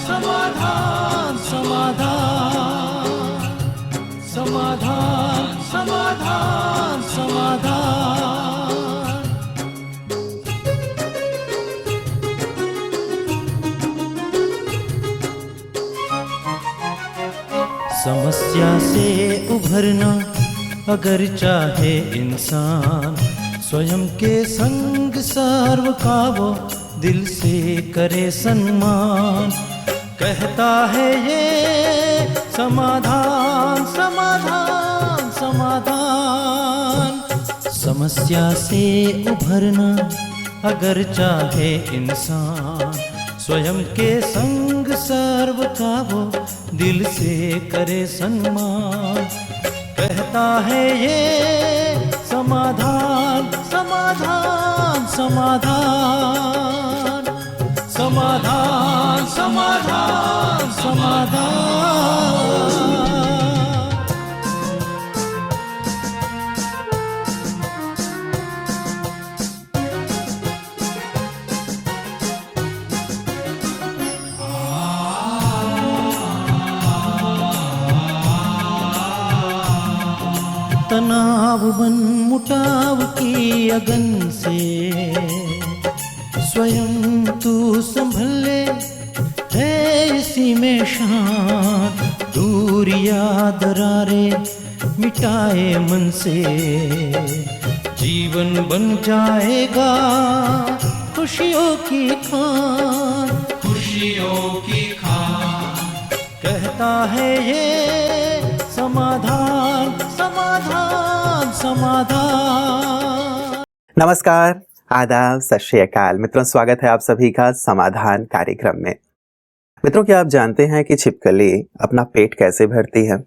समाधान समाधान समाधान समाधान समाधान समाधान। समस्या से उभरना अगर चाहे इंसान, स्वयं के संग सर्व का वो दिल से करे सम्मान। कहता है ये समाधान समाधान समाधान। समस्या से उभरना अगर चाहे इंसान, स्वयं के संग सर्व का वो दिल से करे सम्मान। कहता है ये समाधान समाधान समाधान समाधान समाधान समाधान। तनाव बन मुटाव की अगन से स्वयं तू संभल ले, है इसी में शान। दूरिया दरारे मिटाए मन से, जीवन बन जाएगा खुशियों की खान। खुशियों की खान। कहता है ये समाधान समाधान समाधान। नमस्कार, आदाब, सत श्री अकाल। मित्रों, स्वागत है आप सभी का समाधान कार्यक्रम में। मित्रों, क्या आप जानते हैं कि छिपकली अपना पेट कैसे भरती है?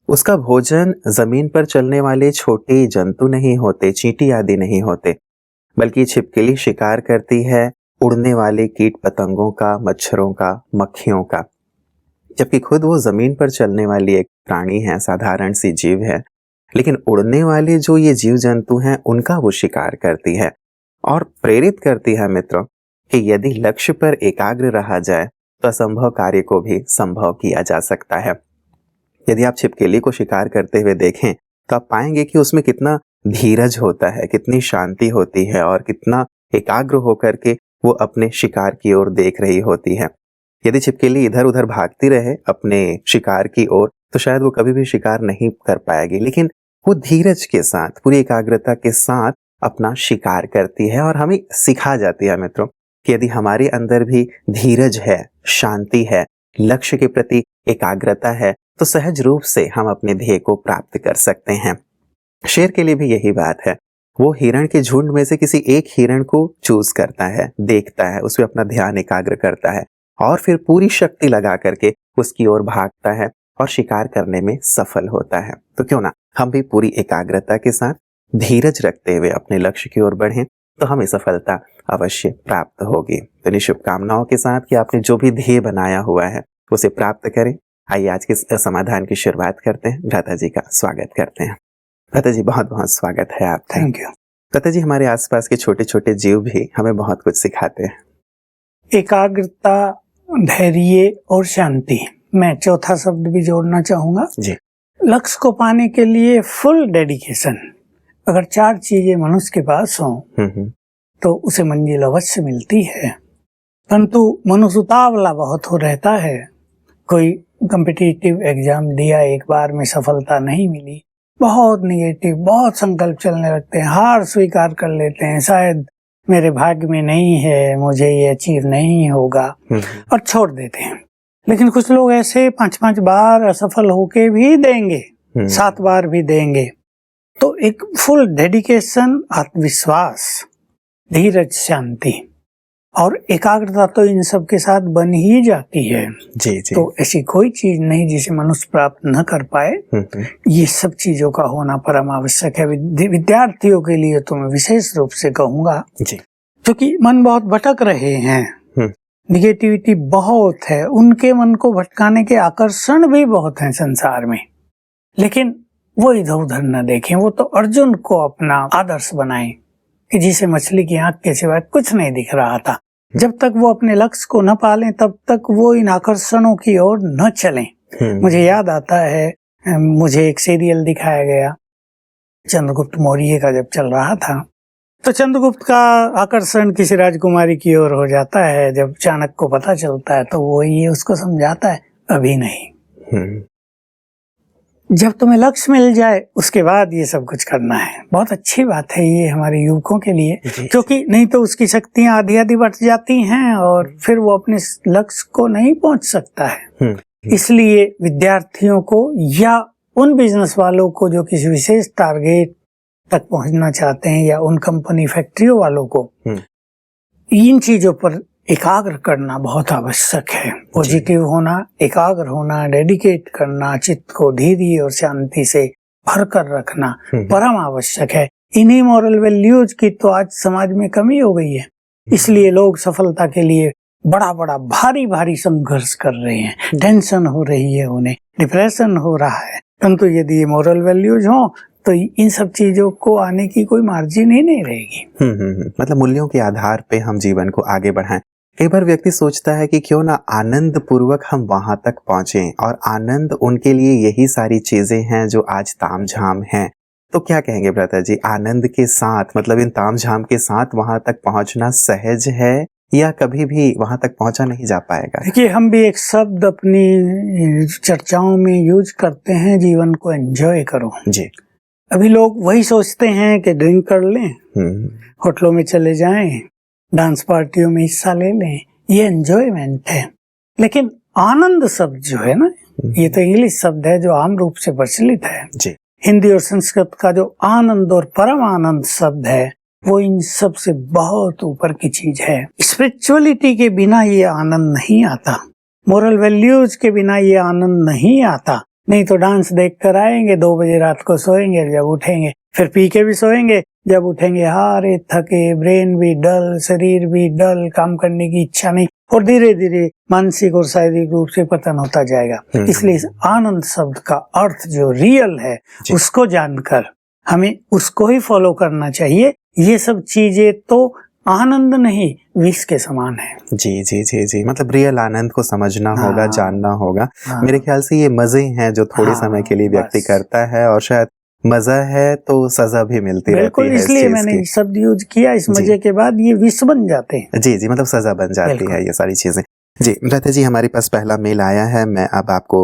उसका भोजन जमीन पर चलने वाले छोटे जंतु नहीं होते, चींटी आदि नहीं होते, बल्कि छिपकली शिकार करती है उड़ने वाले कीट पतंगों का, मच्छरों का, मक्खियों का। जबकि खुद वो जमीन पर चलने वाली एक प्राणी है, साधारण सी जीव है, लेकिन उड़ने वाले जो ये जीव जंतु हैं उनका वो शिकार करती है और प्रेरित करती है मित्रों कि यदि लक्ष्य पर एकाग्र रहा जाए तो असंभव कार्य को भी संभव किया जा सकता है। यदि आप छिपकली को शिकार करते हुए देखें तो आप पाएंगे कि उसमें कितना धीरज होता है, कितनी शांति होती है और कितना एकाग्र होकर के वो अपने शिकार की ओर देख रही होती है। यदि छिपकली इधर उधर भागती रहे अपने शिकार की ओर तो शायद वो कभी भी शिकार नहीं कर पाएगी, लेकिन वो धीरज के साथ, पूरी एकाग्रता के साथ अपना शिकार करती है और हमें सिखा जाती है मित्रों कि यदि हमारे अंदर भी धीरज है, शांति है, लक्ष्य के प्रति एकाग्रता है तो सहज रूप से हम अपने ध्येय को प्राप्त कर सकते हैं। शेर के लिए भी यही बात है। वो हिरण के झुंड में से किसी एक हिरण को चूज करता है, देखता है, उसमें अपना ध्यान एकाग्र करता है और फिर पूरी शक्ति लगा करके उसकी ओर भागता है और शिकार करने में सफल होता है। तो क्यों ना हम भी पूरी एकाग्रता के साथ धीरज रखते हुए अपने लक्ष्य की ओर बढ़ें तो हमें सफलता अवश्य प्राप्त होगी। तो इन शुभकामनाओं के साथ कि आपने जो भी ध्येय बनाया हुआ है उसे प्राप्त करें। आइए आज के समाधान की शुरुआत करते हैं। भ्राता जी का स्वागत करते हैं। भ्राता जी, बहुत बहुत स्वागत है आपका। Thank you. भ्राता जी, हमारे आसपास के छोटे छोटे जीव भी हमें बहुत कुछ सिखाते हैं। एकाग्रता, धैर्य और शांति। मैं चौथा शब्द भी जोड़ना चाहूंगा जी। लक्ष्य को पाने के लिए फुल डेडिकेशन। अगर चार चीजें मनुष्य के पास हों तो उसे मंजिल अवश्य मिलती है। परंतु मनुष्य उतावला बहुत हो रहता है। कोई कॉम्पिटिटिव एग्जाम दिया, एक बार में सफलता नहीं मिली, बहुत निगेटिव, बहुत संकल्प चलने लगते हैं, हार स्वीकार कर लेते हैं, शायद मेरे भाग्य में नहीं है, मुझे ये अचीव नहीं होगा, और छोड़ देते हैं। लेकिन कुछ लोग ऐसे 5-5 बार असफल होके भी देंगे, 7 बार भी देंगे। तो एक फुल डेडिकेशन, आत्मविश्वास, धीरज, शांति और एकाग्रता तो इन सब के साथ बन ही जाती है। जी जी। तो ऐसी कोई चीज नहीं जिसे मनुष्य प्राप्त न कर पाए। ये सब चीजों का होना परम आवश्यक है। विद्यार्थियों के लिए तो मैं विशेष रूप से कहूंगा जी, क्योंकि मन बहुत भटक रहे हैं, निगेटिविटी बहुत है, उनके मन को भटकाने के आकर्षण भी बहुत हैं संसार में, लेकिन वो इधर उधर न देखें। वो तो अर्जुन को अपना आदर्श बनाएं कि जिसे मछली की आंख के सिवाय कुछ नहीं दिख रहा था, जब तक वो अपने लक्ष्य को न पालें तब तक वो इन आकर्षणों की ओर न चलें। मुझे याद आता है, मुझे एक सीरियल दिखाया गया चंद्रगुप्त मौर्य का, जब चल रहा था तो चंद्रगुप्त का आकर्षण किसी राजकुमारी की ओर हो जाता है। जब चाणक्य को पता चलता है तो वो ये उसको समझाता है, अभी नहीं, जब तुम्हें लक्ष्य मिल जाए उसके बाद ये सब कुछ करना है। बहुत अच्छी बात है ये हमारे युवकों के लिए, क्योंकि नहीं तो उसकी शक्तियां आधी आधी बढ़ जाती हैं और फिर वो अपने लक्ष्य को नहीं पहुंच सकता है। इसलिए विद्यार्थियों को या उन बिजनेस वालों को जो किसी विशेष टारगेट तक पहुंचना चाहते हैं या उन कंपनी फैक्ट्रियों वालों को इन चीजों पर एकाग्र करना बहुत आवश्यक है। पॉजिटिव होना, एकाग्र होना, डेडिकेट करना, चित्त को धीरे और शांति से भर कर रखना परम आवश्यक है। इन्हीं मॉरल वैल्यूज की तो आज समाज में कमी हो गई है। इसलिए लोग सफलता के लिए बड़ा बड़ा भारी भारी संघर्ष कर रहे हैं, टेंशन हो रही है, उन्हें डिप्रेशन हो रहा है। परंतु यदि ये मॉरल वैल्यूज हो तो इन सब चीजों को आने की कोई मार्जिन ही नहीं रहेगी। मतलब मूल्यों के आधार पे हम जीवन को आगे बढ़ाएं। कई बार व्यक्ति सोचता है कि क्यों ना आनंद पूर्वक हम वहां तक पहुंचें, और आनंद उनके लिए यही सारी चीजें हैं जो आज तामझाम हैं। तो क्या कहेंगे ब्रदर जी, आनंद के साथ मतलब इन तामझाम के साथ वहां तक पहुंचना सहज है या कभी भी वहां तक पहुंचा नहीं जा पाएगा? देखिए, हम भी एक शब्द अपनी चर्चाओं में यूज करते हैं, जीवन को एंजॉय करो जी। अभी लोग वही सोचते हैं कि ड्रिंक कर लें, होटलों में चले जाएं, डांस पार्टियों में हिस्सा ले लें, ये एंजॉयमेंट है। लेकिन आनंद शब्द जो है ना, ये तो इंग्लिश शब्द है जो आम रूप से प्रचलित है जी। हिंदी और संस्कृत का जो आनंद और परम आनंद शब्द है वो इन सब से बहुत ऊपर की चीज है। स्पिरिचुअलिटी के बिना ये आनंद नहीं आता, मोरल वैल्यूज के बिना ये आनंद नहीं आता। नहीं तो डांस देख कर आएंगे, 2 बजे रात को सोएंगे, जब उठेंगे फिर पी के भी सोएंगे, जब उठेंगे हारे थके, ब्रेन भी डल, शरीर भी डल, काम करने की इच्छा नहीं, और धीरे धीरे मानसिक और शारीरिक रूप से पतन होता जाएगा। इसलिए इस आनंद शब्द का अर्थ जो रियल है उसको जानकर हमें उसको ही फॉलो करना चाहिए। ये सब चीजें तो आनंद नहीं, विष के समान है। जी जी जी जी, मतलब रियल आनंद को समझना होगा, जानना होगा। मेरे ख्याल से ये मजे हैं जो थोड़े समय के लिए व्यक्ति करता है, और शायद मजा है तो सजा भी मिलती रहती है। इसलिए मैंने शब्द यूज किया, इस मजे के बाद ये विष बन जाते हैं। जी जी, मतलब सजा बन जाती है ये सारी चीजें। जी ब्रता जी, हमारे पास पहला मेल आया है, मैं अब आपको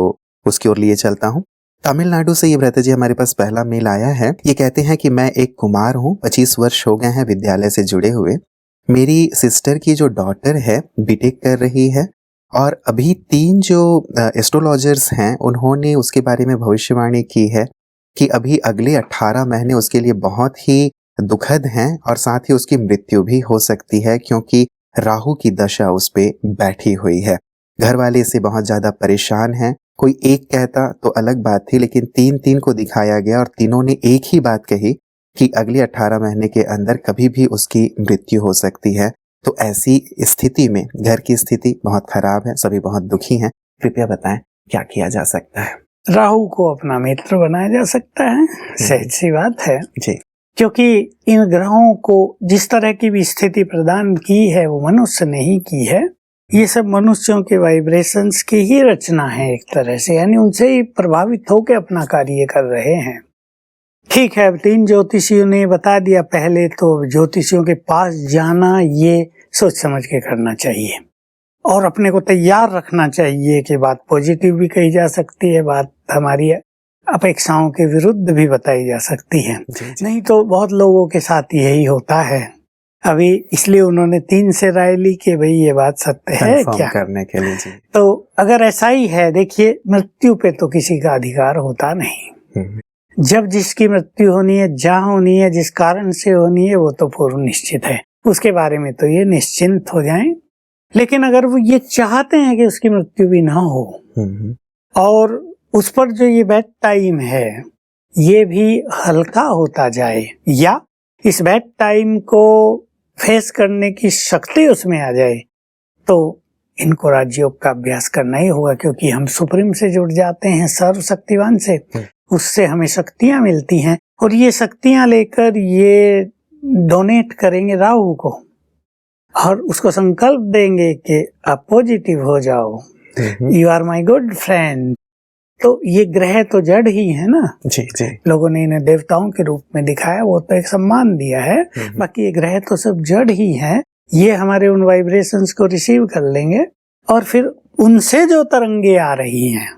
उसकी ओर लिए चलता हूँ। तमिलनाडु से ये ब्रता जी हमारे पास पहला मेल आया है। ये कहते हैं कि मैं एक कुमार हूँ, 25 वर्ष हो गए हैं विद्यालय से जुड़े हुए। मेरी सिस्टर की जो डॉटर है बीटेक कर रही है, और अभी 3 जो एस्ट्रोलॉजर्स हैं उन्होंने उसके बारे में भविष्यवाणी की है कि अभी अगले 18 महीने उसके लिए बहुत ही दुखद हैं, और साथ ही उसकी मृत्यु भी हो सकती है क्योंकि राहु की दशा उस पे बैठी हुई है। घर वाले इससे बहुत ज्यादा परेशान हैं। कोई एक कहता तो अलग बात थी, लेकिन 3 को दिखाया गया और तीनों ने एक ही बात कही कि अगले 18 महीने के अंदर कभी भी उसकी मृत्यु हो सकती है। तो ऐसी स्थिति में घर की स्थिति बहुत खराब है, सभी बहुत दुखी हैं। कृपया बताएं क्या किया जा सकता है? राहु को अपना मित्र बनाया जा सकता है, सहज सी बात है जी। क्योंकि इन ग्रहों को जिस तरह की भी स्थिति प्रदान की है वो मनुष्य ने ही की है। ये सब मनुष्यों के वाइब्रेशंस की ही रचना है एक तरह से, यानी उनसे ही प्रभावित होकर अपना कार्य कर रहे हैं। ठीक है, अब 3 ज्योतिषियों ने बता दिया, पहले तो ज्योतिषियों के पास जाना ये सोच समझ के करना चाहिए और अपने को तैयार रखना चाहिए कि बात पॉजिटिव भी कही जा सकती है, बात हमारी अपेक्षाओं के विरुद्ध भी बताई जा सकती है। नहीं तो बहुत लोगों के साथ यही होता है। अभी इसलिए उन्होंने 3 से राय ली कि भाई ये बात सत्य है क्या करने के लिए जी। तो अगर ऐसा ही है, देखिए मृत्यु पे तो किसी का अधिकार होता नहीं। जब जिसकी मृत्यु होनी है, जहाँ होनी है, जिस कारण से होनी है, वो तो पूर्व निश्चित है, उसके बारे में तो ये निश्चिंत हो जाएं। लेकिन अगर वो ये चाहते हैं कि उसकी मृत्यु भी ना हो और उस पर जो ये बैड टाइम है ये भी हल्का होता जाए, या इस बैड टाइम को फेस करने की शक्ति उसमें आ जाए, तो इनको राजयोग का अभ्यास करना ही होगा। क्योंकि हम सुप्रीम से जुड़ जाते हैं, सर्वशक्तिवान से, उससे हमें शक्तियां मिलती हैं और ये शक्तियां लेकर ये डोनेट करेंगे राहु को। और उसको संकल्प देंगे कि आप पॉजिटिव हो जाओ, you are my good friend. तो ये ग्रह तो जड़ ही है ना। जी जी। लोगों ने इन्हें देवताओं के रूप में दिखाया, वो तो एक सम्मान दिया है, बाकी ये ग्रह तो सब जड़ ही है। ये हमारे उन वाइब्रेशंस को रिसीव कर लेंगे और फिर उनसे जो तरंगे आ रही हैं,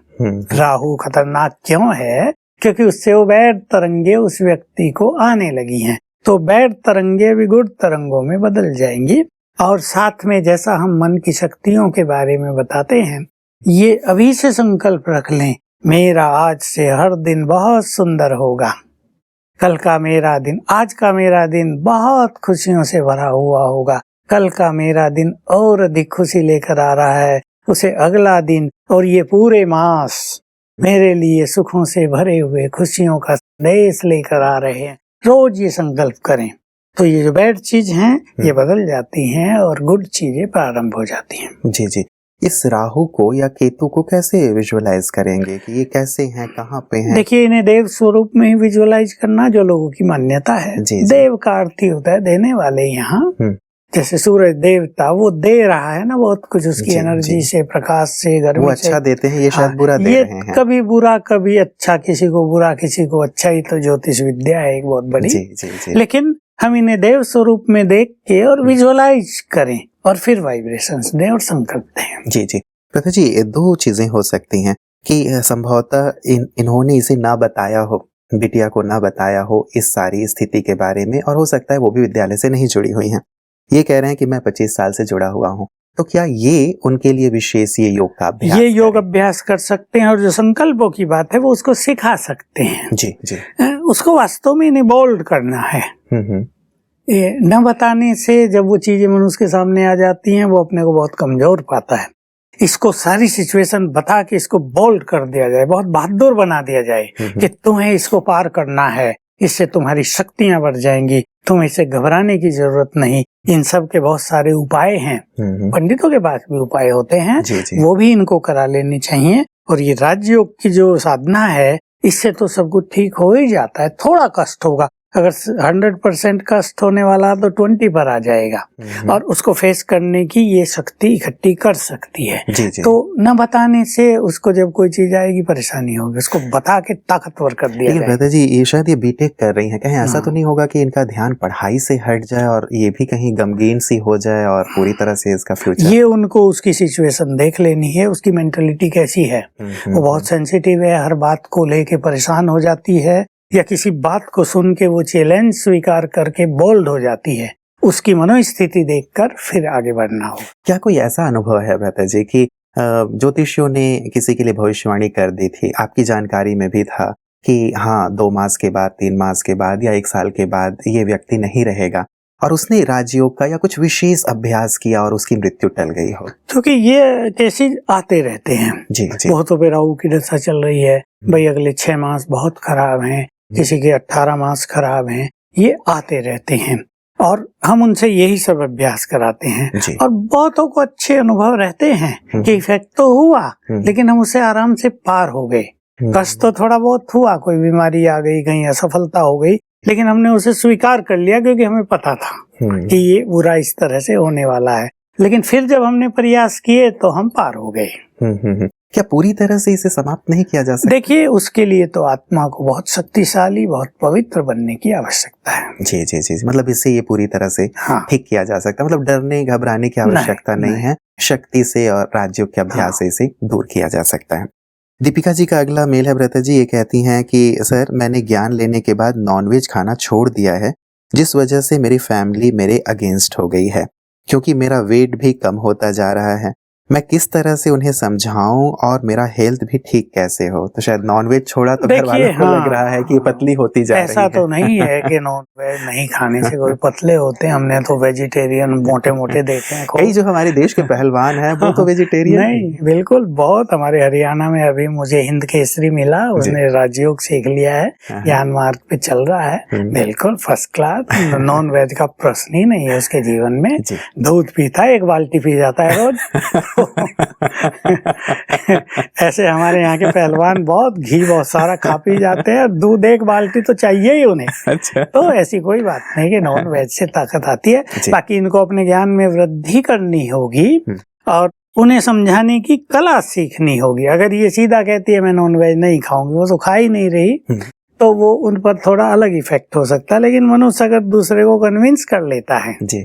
राहु खतरनाक क्यों है, क्योंकि उससे वो बैड तरंगे उस व्यक्ति को आने लगी हैं, तो बैड तरंगे भी गुड तरंगों में बदल जाएंगी। और साथ में जैसा हम मन की शक्तियों के बारे में बताते हैं, ये अभी से संकल्प रख लें, मेरा आज से हर दिन बहुत सुंदर होगा, कल का मेरा दिन, आज का मेरा दिन बहुत खुशियों से भरा हुआ होगा, कल का मेरा दिन और अधिक खुशी लेकर आ रहा है, उसे अगला दिन और ये पूरे मास मेरे लिए सुखों से भरे हुए खुशियों का संदेश लेकर आ रहे हैं। रोज ये संकल्प करें तो ये जो बैड चीज हैं ये बदल जाती हैं और गुड चीजें प्रारंभ हो जाती हैं। जी जी। इस राहु को या केतु को कैसे विजुअलाइज करेंगे कि ये कैसे हैं, कहाँ पे हैं? देखिए, इन्हें देव स्वरूप में ही विजुअलाइज करना जो लोगों की मान्यता है। जी जी। देव का अर्थ ही होता है देने वाले। यहाँ जैसे सूरज देवता, वो दे रहा है ना बहुत कुछ, उसकी जी, एनर्जी जी। से, प्रकाश से, गर्मी वो अच्छा से देते हैं, ये शायद बुरा दे ये रहे हैं। कभी बुरा कभी अच्छा, किसी को बुरा किसी को अच्छा, ही तो ज्योतिष विद्या है एक बहुत बड़ी। जी जी जी। लेकिन हम इन्हें देव स्वरूप में देख के और विजुअलाइज करें और फिर वाइब्रेशंस दें और संकल्प दें। जी जी। प्रथा जी, दो चीजें हो सकती हैं कि संभवतः इन्होंने इसे ना बताया हो, बिटिया को ना बताया हो इस सारी स्थिति के बारे में, और हो सकता है वो भी विद्यालय से नहीं जुड़ी हुई हैं। ये कह रहे हैं कि मैं 25 साल से जुड़ा हुआ हूँ, तो क्या ये उनके लिए विशेष ये योग का अभ्यास, ये योग अभ्यास कर सकते हैं? और जो संकल्पों की बात है वो उसको सिखा सकते हैं। जी जी। उसको वास्तव में इन्हें बोल्ड करना है। ये न बताने से जब वो चीजें मनुष्य के सामने आ जाती हैं, वो अपने को बहुत कमजोर पाता है। इसको सारी सिचुएशन बता के इसको बोल्ड कर दिया जाए, बहुत बहादुर बना दिया जाए कि तुम्हें इसको पार करना है, इससे तुम्हारी शक्तियां बढ़ जाएंगी, तुम्हें इससे घबराने की जरूरत नहीं। इन सब के बहुत सारे उपाय हैं, पंडितों के पास भी उपाय होते हैं, वो भी इनको करा लेनी चाहिए। और ये राजयोग की जो साधना है, इससे तो सब कुछ ठीक हो ही जाता है। थोड़ा कष्ट होगा, अगर 100% कष्ट होने वाला तो 20 पर आ जाएगा, और उसको फेस करने की ये शक्ति इकट्ठी कर सकती है। जी जी। तो न बताने से उसको जब कोई चीज आएगी परेशानी होगी, उसको बता के ताकतवर कर दिया जाए। दादा जी, ये शायद ये बीटेक कर रही हैं, कहीं ऐसा तो नहीं होगा कि इनका ध्यान पढ़ाई से हट जाए और ये भी कहीं गमगीन सी हो जाए और पूरी तरह से इसका फ्यूचर? ये उनको उसकी सिचुएशन देख लेनी है, उसकी मेंटेलिटी कैसी है। वो बहुत सेंसिटिव है, हर बात को लेके परेशान हो जाती है, या किसी बात को सुन के वो चैलेंज स्वीकार करके बोल्ड हो जाती है। उसकी मनोस्थिति देखकर फिर आगे बढ़ना हो। क्या कोई ऐसा अनुभव है भ्राता जी कि ज्योतिषियों ने किसी के लिए भविष्यवाणी कर दी थी, आपकी जानकारी में भी था कि हाँ 2 मास के बाद, 3 मास के बाद या 1 साल के बाद ये व्यक्ति नहीं रहेगा, और उसने राजयोग का या कुछ विशेष अभ्यास किया और उसकी मृत्यु टल गई हो? क्योंकि ये केसेज आते रहते हैं। जी जी। बहुतों पे राहु की दशा चल रही है, भाई अगले 6 मास बहुत खराब हैं, किसी के 18 मास खराब हैं, ये आते रहते हैं और हम उनसे यही सब अभ्यास कराते हैं। और बहुतों को अच्छे अनुभव रहते हैं कि इफेक्ट तो हुआ, लेकिन हम उसे आराम से पार हो गए। कष्ट तो थोड़ा बहुत हुआ, कोई बीमारी आ गई, कहीं असफलता हो गई, लेकिन हमने उसे स्वीकार कर लिया क्योंकि हमें पता था कि ये बुरा इस तरह से होने वाला है। लेकिन फिर जब हमने प्रयास किए तो हम पार हो गए। क्या पूरी तरह से इसे समाप्त नहीं किया जा सकता? देखिए, उसके लिए तो आत्मा को बहुत शक्तिशाली, बहुत पवित्र बनने की आवश्यकता है। जी जी जी। मतलब इससे ये पूरी तरह से ठीक किया जा सकता है, मतलब डरने घबराने की आवश्यकता नहीं है, शक्ति से और राज्यों के अभ्यास से इसे दूर किया जा सकता है। दीपिका जी का अगला मेल है भ्राता जी, ये कहती हैं कि सर, मैंने ज्ञान लेने के बाद नॉनवेज खाना छोड़ दिया है, जिस वजह से मेरी फैमिली मेरे अगेंस्ट हो गई है, क्योंकि मेरा वेट भी कम होता जा रहा है। मैं किस तरह से उन्हें समझाऊं और मेरा हेल्थ भी ठीक कैसे हो? तो शायद नॉनवेज छोड़ा तो घर वालों को लग रहा है कि पतली होती जा रही है। ऐसा तो नहीं है कि नॉनवेज नहीं खाने से कोई पतले होते हैं। हमने तो वेजिटेरियन मोटे मोटे देखे हैं। कई जो हमारे देश के पहलवान हैं वो तो वेजिटेरियन नहीं, बिल्कुल। बहुत हमारे हरियाणा में अभी मुझे हिंद केसरी मिला, उसने राजयोग सीख लिया है, ज्ञान मार्ग पे चल रहा है, बिल्कुल फर्स्ट क्लास। नॉन वेज का प्रश्न ही नहीं है उसके जीवन में। दूध पीता है, 1 बाल्टी पी जाता है रोज। तो ऐसे हमारे यहाँ के पहलवान बहुत घी बहुत सारा खा पी जाते हैं, दूध 1 बाल्टी तो चाहिए ही उन्हें। अच्छा। तो ऐसी कोई बात नहीं कि नॉन वेज से ताकत आती है। जी। बाकी इनको अपने ज्ञान में वृद्धि करनी होगी और उन्हें समझाने की कला सीखनी होगी। अगर ये सीधा कहती है मैं नॉन वेज नहीं खाऊंगी, वो तो खा ही नहीं रही, तो वो उन पर थोड़ा अलग इफेक्ट हो सकता है। लेकिन मनुष्य अगर दूसरे को कन्विंस कर लेता है जी।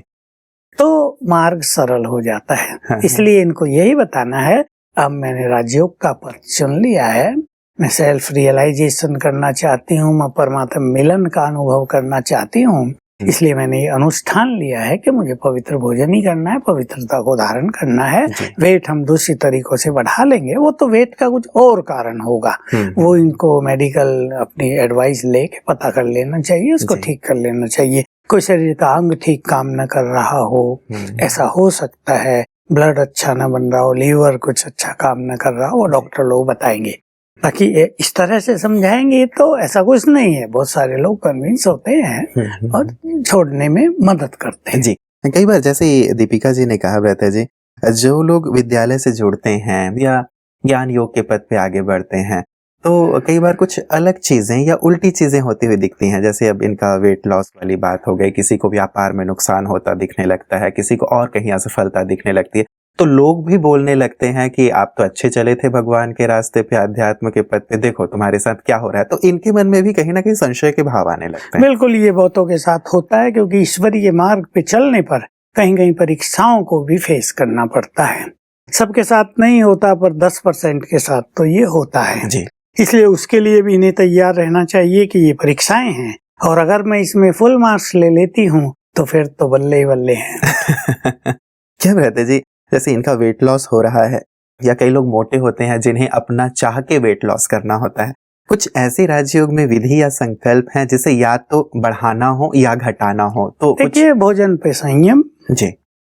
तो मार्ग सरल हो जाता है। हाँ। इसलिए इनको यही बताना है, अब मैंने राजयोग का पथ चुन लिया है, मैं सेल्फ रियलाइजेशन करना चाहती हूँ, मैं परमात्मा मिलन का अनुभव करना चाहती हूँ, इसलिए मैंने ये अनुष्ठान लिया है कि मुझे पवित्र भोजन ही करना है, पवित्रता को धारण करना है। वेट हम दूसरी तरीकों से बढ़ा लेंगे, वो तो वेट का कुछ और कारण होगा, वो इनको मेडिकल अपनी एडवाइस लेके पता कर लेना चाहिए, उसको ठीक कर लेना चाहिए। कोई शरीर का अंग ठीक काम न कर रहा हो, ऐसा हो सकता है, ब्लड अच्छा न बन रहा हो, लीवर कुछ अच्छा काम न कर रहा हो, वो डॉक्टर लोग बताएंगे। बाकी इस तरह से समझाएंगे तो ऐसा कुछ नहीं है, बहुत सारे लोग कन्विंस होते हैं और छोड़ने में मदद करते हैं। जी, कई बार जैसे दीपिका जी ने कहा ब्रता जी, जो लोग विद्यालय से जुड़ते हैं या ज्ञान योग के पथ पे आगे बढ़ते हैं, तो कई बार कुछ अलग चीजें या उल्टी चीजें होती हुई दिखती हैं। जैसे अब इनका वेट लॉस वाली बात हो गई, किसी को व्यापार में नुकसान होता दिखने लगता है, किसी को और कहीं असफलता दिखने लगती है, तो लोग भी बोलने लगते हैं कि आप तो अच्छे चले थे भगवान के रास्ते पे, अध्यात्म के पथ पे, देखो तुम्हारे साथ क्या हो रहा है। तो इनके मन में भी कहीं ना कहीं संशय के भाव आने लगते हैं। बिल्कुल, ये बहुतों के साथ होता है, क्योंकि ईश्वरीय मार्ग पे चलने पर कहीं कहीं परीक्षाओं को भी फेस करना पड़ता है। सबके साथ नहीं होता, पर 10% के साथ तो ये होता है जी। इसलिए उसके लिए भी इन्हें तैयार रहना चाहिए कि ये परीक्षाएं हैं, और अगर मैं इसमें फुल मार्क्स ले लेती हूँ तो फिर तो बल्ले ही बल्ले हैं। क्या कहते जी, जैसे इनका वेट लॉस हो रहा है, या कई लोग मोटे होते हैं जिन्हें अपना चाह के वेट लॉस करना होता है, कुछ ऐसे राजयोग में विधि या संकल्प हैं जिसे या तो बढ़ाना हो या घटाना हो? तो देखिए, भोजन पे संयम, जी,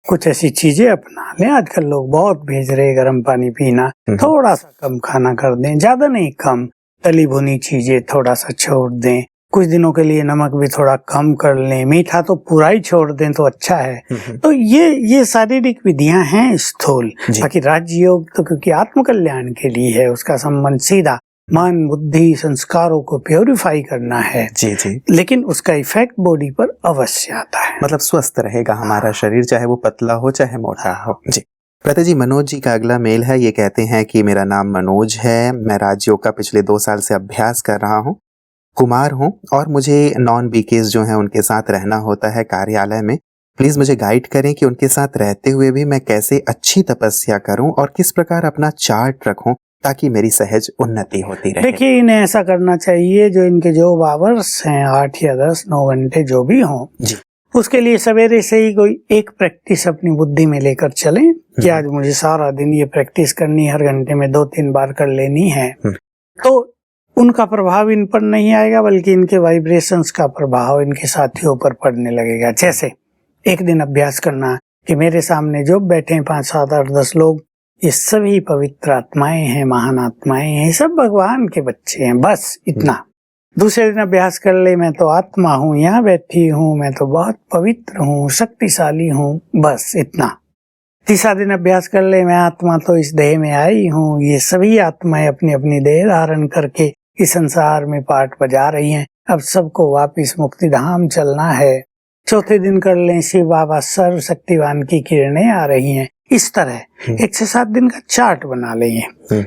कुछ ऐसी चीजें अपना लें। आजकल लोग बहुत भेज रहे गर्म पानी पीना, थोड़ा सा कम खाना कर दें, ज्यादा नहीं कम। तली भुनी चीजें थोड़ा सा छोड़ दें, कुछ दिनों के लिए नमक भी थोड़ा कम कर लें, मीठा तो पूरा ही छोड़ दें तो अच्छा है। तो ये शारीरिक विधियां हैं स्थूल। बाकी राजयोग तो क्योंकि आत्म कल्याण के लिए है, उसका संबंध सीधा मन बुद्धि संस्कारों को प्योरीफाई करना है। जी जी। लेकिन उसका इफेक्ट बॉडी पर अवश्य आता है। मतलब स्वस्थ रहेगा हमारा शरीर, चाहे वो पतला हो चाहे मोटा हो। जी। ब्रता जी, मनोज जी का अगला मेल है। ये कहते हैं कि मेरा नाम मनोज है, मैं राजयोग का पिछले 2 साल से अभ्यास कर रहा हूँ, कुमार हूँ और मुझे नॉन बीकेस जो हैं उनके साथ रहना होता है कार्यालय में। प्लीज मुझे गाइड करें कि उनके साथ रहते हुए भी मैं कैसे अच्छी तपस्या करूं और किस प्रकार अपना चार्ट रखूं ताकि मेरी सहज उन्नति होती रहे। देखिए, इन्हें ऐसा करना चाहिए, जो इनके जॉब आवर्स हैं 8 या 10 9 घंटे जो भी हों, उसके लिए सवेरे से ही कोई एक प्रैक्टिस अपनी बुद्धि में लेकर चलें कि आज मुझे सारा दिन ये प्रैक्टिस करनी, हर घंटे में 2-3 बार कर लेनी है। तो उनका प्रभाव इन पर नहीं आएगा, बल्कि इनके वाइब्रेशंस का प्रभाव इनके साथियों पर पड़ने लगेगा। जैसे एक दिन अभ्यास करना कि मेरे सामने जो बैठे हैं 5 7 8 10 लोग, ये सभी पवित्र आत्माएं हैं, महान आत्माएं हैं, सब भगवान के बच्चे हैं, बस इतना। दूसरे दिन अभ्यास कर ले, मैं तो आत्मा हूँ, यहाँ बैठी हूँ, मैं तो बहुत पवित्र हूँ, शक्तिशाली हूँ, बस इतना। तीसरा दिन अभ्यास कर ले, मैं आत्मा तो इस देह में आई हूँ, ये सभी आत्माएं अपनी अपनी देह धारण करके इस संसार में पार्ट बजा रही हैं, अब सबको वापिस मुक्ति धाम चलना है। चौथे दिन कर लें, शिव बाबा सर्व शक्तिवान की किरणें आ रही हैं। इस तरह 1 से 7 दिन का चार्ट बना लें,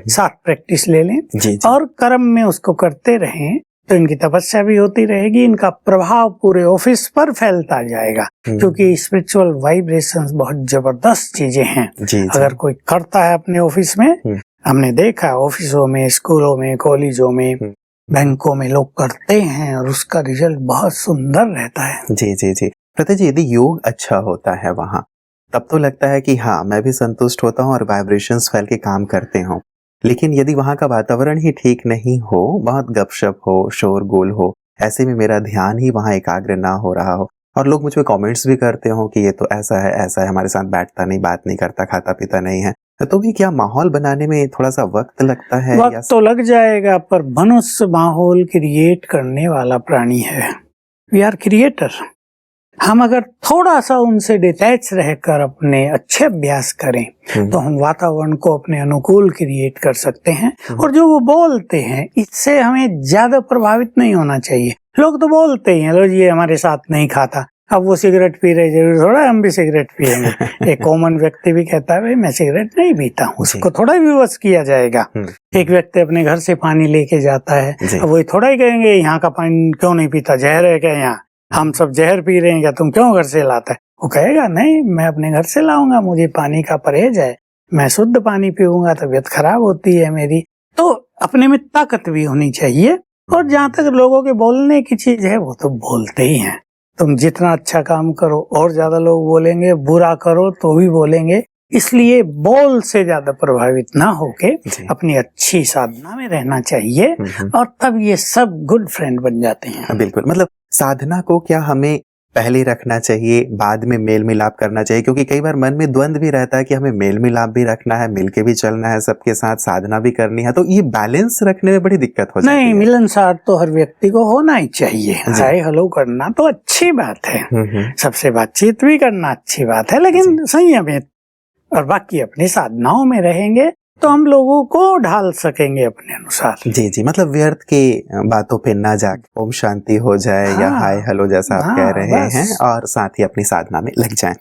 7 प्रैक्टिस ले लें और कर्म में उसको करते रहें, तो इनकी तपस्या भी होती रहेगी, इनका प्रभाव पूरे ऑफिस पर फैलता जाएगा, क्योंकि स्पिरिचुअल वाइब्रेशंस बहुत जबरदस्त चीजें हैं। अगर कोई करता है अपने ऑफिस में, हमने देखा ऑफिसों में, स्कूलों में, कॉलेजों में, बैंकों में लोग करते हैं और उसका रिजल्ट बहुत सुंदर रहता है। जी जी जी। ब्रता जी, यदि योग अच्छा होता है वहाँ, तब तो लगता है कि हाँ मैं भी संतुष्ट होता हूँ और वाइब्रेशंस फैल के काम करते हूँ। लेकिन यदि वहाँ का वातावरण ही ठीक नहीं हो, बहुत गपशप हो, शोरगुल हो, ऐसे में मेरा ध्यान ही वहाँ एकाग्र ना हो रहा हो और लोग मुझ पे कमेंट्स भी करते हो कि ये तो ऐसा है, हमारे साथ बैठता नहीं, बात नहीं करता, खाता पीता नहीं है, तो भी क्या माहौल बनाने में थोड़ा सा वक्त लगता है? वक्त तो लग जाएगा, पर मनुष्य माहौल क्रिएट करने वाला प्राणी है। We are creator. हम अगर थोड़ा सा उनसे डिटैच रहकर अपने अच्छे अभ्यास करें तो हम वातावरण को अपने अनुकूल क्रिएट कर सकते हैं। और जो वो बोलते हैं इससे हमें ज्यादा प्रभावित नहीं होना चाहिए। लोग तो बोलते ही हैं, लो जी ये हमारे साथ नहीं खाता, अब वो सिगरेट पी रहे, जरूर थोड़ा हम भी सिगरेट पिएंगे। एक कॉमन व्यक्ति भी कहता है भाई मैं सिगरेट नहीं पीता हूँ, उसको थोड़ा भी विवश किया जाएगा। एक व्यक्ति अपने घर से पानी लेके जाता है, अब वही थोड़ा ही कहेंगे यहाँ का पानी क्यों नहीं पीता, जहर है क्या, यहाँ हम सब जहर पी रहे हैं क्या, तुम क्यों घर से लाता है। वो कहेगा नहीं मैं अपने घर से लाऊंगा, मुझे पानी का परहेज है, मैं शुद्ध पानी पीऊंगा, तबीयत खराब होती है मेरी। तो अपने में ताकत भी होनी चाहिए। और जहाँ तक लोगों के बोलने की चीज है वो तो बोलते ही हैं। तुम जितना अच्छा काम करो और ज्यादा लोग बोलेंगे, बुरा करो तो भी बोलेंगे। इसलिए बोल से ज्यादा प्रभावित ना होके अपनी अच्छी साधना में रहना चाहिए और तब ये सब गुड फ्रेंड बन जाते हैं। बिल्कुल, मतलब साधना को क्या हमें पहले रखना चाहिए, बाद में मेल मिलाप करना चाहिए? क्योंकि कई बार मन में द्वंद्व भी रहता है कि हमें मेल मिलाप भी रखना है, मिलके भी चलना है, सबके साथ साधना भी करनी है, तो ये बैलेंस रखने में बड़ी दिक्कत हो जाती है। नहीं, मिलनसार तो हर व्यक्ति को होना ही चाहिए। हाय हेलो करना तो अच्छी बात है, सबसे बातचीत भी करना अच्छी बात है, लेकिन संयमित। और बाकी अपनी साधनाओं में रहेंगे तो हम लोगों को ढाल सकेंगे अपने अनुसार। जी जी, मतलब व्यर्थ के बातों पे ना जाके ओम शांति हो जाए या हाय हेलो जैसा आप कह रहे हैं, और साथ ही अपनी साधना में लग जाएं।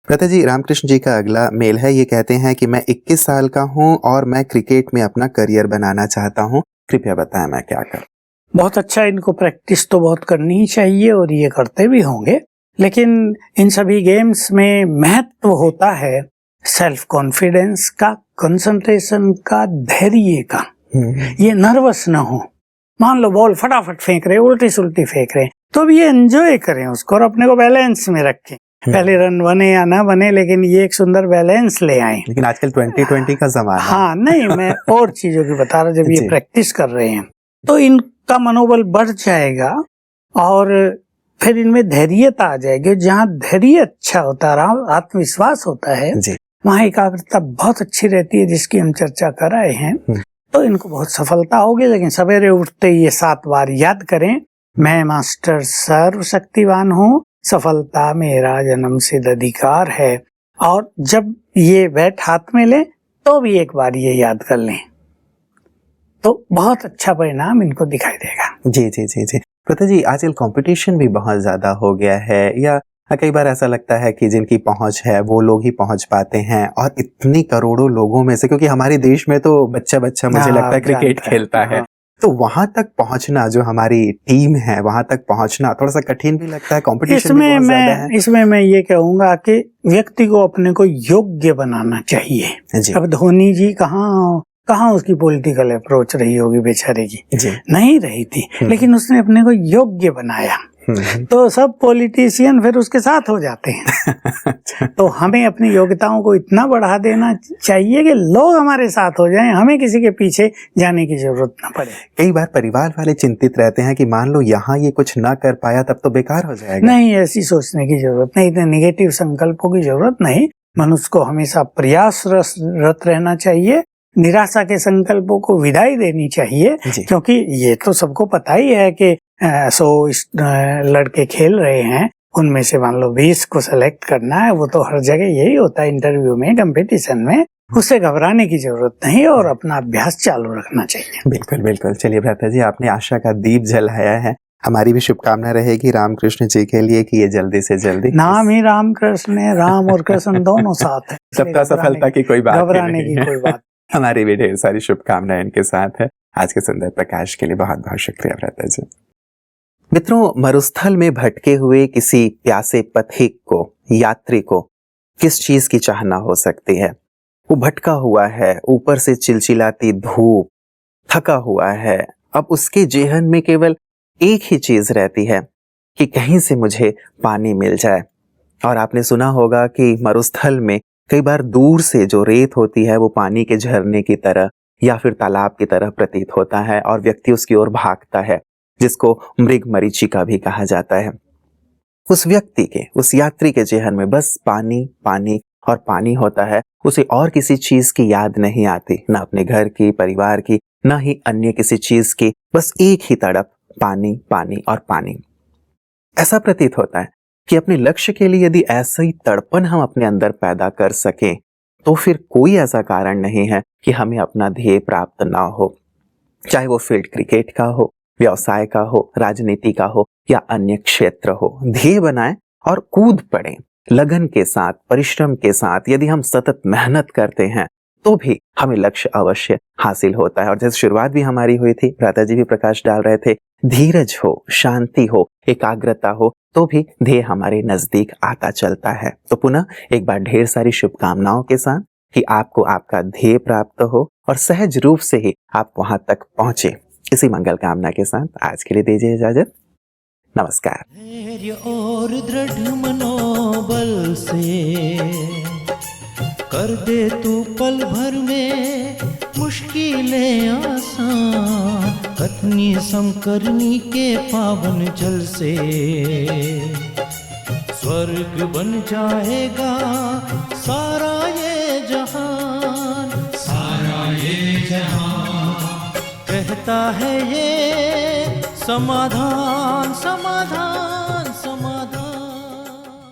प्रता जी, रामकृष्ण जी का अगला मेल है, ये कहते हैं कि मैं 21 साल का हूं और मैं क्रिकेट में अपना करियर बनाना चाहता हूं, कृपया बताएं मैं क्या करूं। बहुत अच्छा, इनको प्रैक्टिस तो बहुत करनी ही चाहिए और ये करते भी होंगे, लेकिन इन सभी गेम्स में महत्व होता है सेल्फ कॉन्फिडेंस का, कंसंट्रेशन का, धैर्य का। ये नर्वस ना हो। मान लो बॉल फटाफट फेंक रहे, उल्टी सुल्टी फेंक रहे, तो अब ये एंजॉय करें उसको और अपने को बैलेंस में रखें। पहले रन बने या ना बने, लेकिन ये एक सुंदर बैलेंस ले आए। लेकिन आजकल 2020 का जमाना। हाँ नहीं, मैं और चीजों की बता रहा, जब ये प्रैक्टिस कर रहे हैं तो इनका मनोबल बढ़ जाएगा और फिर इनमें धैर्यता आ जाएगी। जहाँ धैर्य अच्छा होता है, आत्मविश्वास होता है, वहाँ एकाग्रता बहुत अच्छी रहती है, जिसकी हम चर्चा कर रहे हैं। तो इनको बहुत सफलता होगी। लेकिन सवेरे उठते ही ये 7 बार याद करें, मैं मास्टर सर्वशक्तिवान हूँ, सफलता मेरा जन्म सिद्ध अधिकार है। और जब ये बैट हाथ में लें तो भी एक बार ये याद कर लें, तो बहुत अच्छा परिणाम इनको दिखाई देगा। जी जी जी जी। प्रता जी, आजकल कंपटीशन भी बहुत ज्यादा हो गया है, या कई बार ऐसा लगता है कि जिनकी पहुंच है वो लोग ही पहुंच पाते हैं, और इतनी करोड़ों लोगों में से, क्योंकि हमारे देश में तो बच्चा बच्चा मुझे लगता है क्रिकेट खेलता है, तो वहां तक पहुंचना, जो हमारी टीम है वहां तक पहुंचना थोड़ा सा कठिन भी लगता है। कंपटीशन भी बहुत ज्यादा है। इसमें मैं ये कहूंगा कि व्यक्ति को अपने को योग्य बनाना चाहिए। अब धोनी जी कहाँ उसकी पॉलिटिकल अप्रोच रही होगी बेचारे की, नहीं रही थी, लेकिन उसने अपने को योग्य बनाया, तो सब पॉलिटिशियन फिर उसके साथ हो जाते हैं। तो हमें अपनी योग्यताओं को इतना बढ़ा देना चाहिए कि लोग हमारे साथ हो जाएं, हमें किसी के पीछे जाने की जरूरत न पड़े। कई बार परिवार वाले चिंतित रहते हैं कि मान लो यहाँ ये कुछ ना कर पाया तब तो बेकार हो जाएगा। नहीं, ऐसी सोचने की जरूरत नहीं, इतने निगेटिव संकल्पों की जरूरत नहीं। मनुष्य को हमेशा प्रयासरत रहना चाहिए, निराशा के संकल्पों को विदाई देनी चाहिए, क्योंकि ये तो सबको पता ही है कि 100 लड़के खेल रहे हैं, उनमें से मान लो 20 को सेलेक्ट करना है। वो तो हर जगह यही होता है, इंटरव्यू में, कंपटीशन में। उससे घबराने की जरूरत नहीं और अपना अभ्यास चालू रखना चाहिए। बिल्कुल बिल्कुल। चलिए भ्राता जी, आपने आशा का दीप जलाया है। हमारी भी शुभकामना रहेगी रामकृष्ण जी के लिए कि ये जल्दी से जल्दी, नाम ही रामकृष्ण है, राम और कृष्ण दोनों साथ है, सबका सफलता की कोई बात, घबराने की कोई बात। हमारी भी ढेर सारी शुभकामनाएं इनके साथ है। आज के सुंदर प्रकाश के लिए बहुत बहुत शुक्रिया भ्राता जी। मित्रों, मरुस्थल में भटके हुए किसी प्यासे पथिक को, यात्री को किस चीज की चाहना हो सकती है? वो भटका हुआ है, ऊपर से चिलचिलाती धूप, थका हुआ है। अब उसके जेहन में केवल एक ही चीज रहती है कि कहीं से मुझे पानी मिल जाए। और आपने सुना होगा कि मरुस्थल में कई बार दूर से जो रेत होती है वो पानी के झरने की तरह या फिर तालाब की तरह प्रतीत होता है और व्यक्ति उसकी ओर भागता है, जिसको मृग मरीचिका भी कहा जाता है। उस व्यक्ति के, उस यात्री के जेहन में बस पानी पानी और पानी होता है। उसे और किसी चीज की याद नहीं आती, ना अपने घर की, परिवार की, ना ही अन्य किसी चीज की, बस एक ही तड़प, पानी पानी और पानी। ऐसा प्रतीत होता है कि अपने लक्ष्य के लिए यदि ऐसा ही तड़पन हम अपने अंदर पैदा कर सकें तो फिर कोई ऐसा कारण नहीं है कि हमें अपना ध्येय प्राप्त ना हो, चाहे वो फील्ड क्रिकेट का हो, व्यवसाय का हो, राजनीति का हो या अन्य क्षेत्र हो। ध्येय बनाएं और कूद पड़ें। लगन के साथ, परिश्रम के साथ यदि हम सतत मेहनत करते हैं तो भी हमें लक्ष्य अवश्य हासिल होता है। और जैसे शुरुआत भी हमारी हुई थी, भ्राता जी भी प्रकाश डाल रहे थे, धीरज हो, शांति हो, एकाग्रता हो तो भी ध्येय हमारे नजदीक आता चलता है। तो पुनः एक बार ढेर सारी शुभकामनाओं के साथ कि आपको आपका ध्येय प्राप्त हो और सहज रूप से ही आप वहां तक पहुंचे। इसी मंगल कामना के साथ आज के लिए दीजिए इजाजत। नमस्कार। धैर्य और दृढ़ मनोबल से कर दे तू पल भर में मुश्किलें आसान, कथनी समकरनी के पावन जल से स्वर्ग बन जाएगा सारा ये जहान, सारा ये जहान। कहता है ये समाधान समाधान।